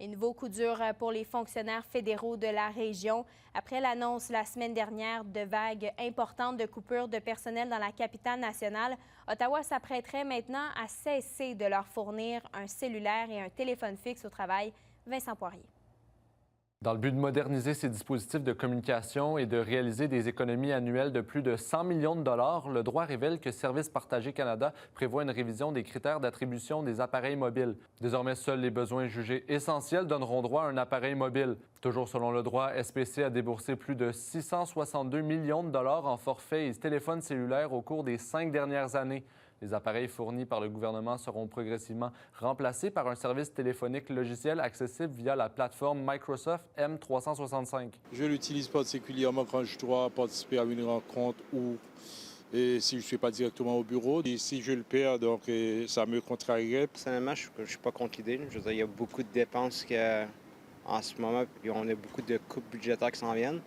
Un nouveau coup dur pour les fonctionnaires fédéraux de la région. Après l'annonce la semaine dernière de vagues importantes de coupures de personnel dans la capitale nationale, Ottawa s'apprêterait maintenant à cesser de leur fournir un cellulaire et un téléphone fixe au travail. Vincent Poirier. Dans le but de moderniser ces dispositifs de communication et de réaliser des économies annuelles de plus de 100 millions de dollars, le droit révèle que Services Partagés Canada prévoit une révision des critères d'attribution des appareils mobiles. Désormais, seuls les besoins jugés essentiels donneront droit à un appareil mobile. Toujours selon le droit, SPC a déboursé plus de 662 millions de dollars en forfaits et téléphones cellulaires au cours des 5 dernières années. Les appareils fournis par le gouvernement seront progressivement remplacés par un service téléphonique logiciel accessible via la plateforme Microsoft M365. Je ne l'utilise particulièrement quand je dois participer à une rencontre ou si je ne suis pas directement au bureau. Et si je le perds, donc ça me contrarierait. Personnellement, je ne suis pas contre l'idée. Je veux dire, il y a beaucoup de dépenses en ce moment, puis on a beaucoup de coupes budgétaires qui s'en viennent.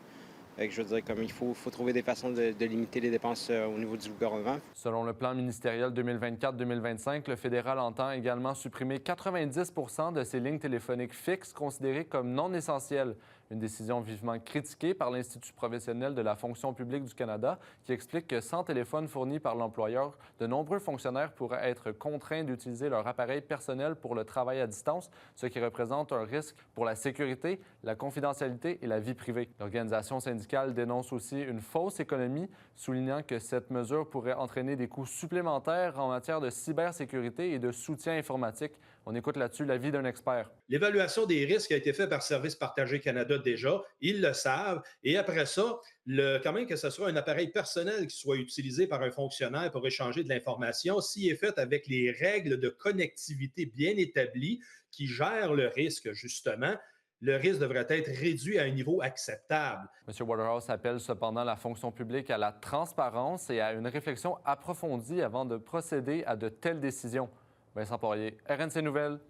Je veux dire, comme il faut trouver des façons de limiter les dépenses au niveau du gouvernement. Selon le plan ministériel 2024-2025, le fédéral entend également supprimer 90 de ses lignes téléphoniques fixes considérées comme non essentielles. Une décision vivement critiquée par l'Institut professionnel de la fonction publique du Canada qui explique que sans téléphone fourni par l'employeur, de nombreux fonctionnaires pourraient être contraints d'utiliser leur appareil personnel pour le travail à distance, ce qui représente un risque pour la sécurité, la confidentialité et la vie privée. L'organisation syndicale dénonce aussi une fausse économie, soulignant que cette mesure pourrait entraîner des coûts supplémentaires en matière de cybersécurité et de soutien informatique. On écoute là-dessus l'avis d'un expert. L'évaluation des risques a été faite par Services Partagés Canada déjà. Ils le savent. Et après ça, quand même que ce soit un appareil personnel qui soit utilisé par un fonctionnaire pour échanger de l'information, s'il est fait avec les règles de connectivité bien établies qui gèrent le risque, justement, le risque devrait être réduit à un niveau acceptable. M. Waterhouse appelle cependant la fonction publique à la transparence et à une réflexion approfondie avant de procéder à de telles décisions. Vincent Poirier, RNC Nouvelles,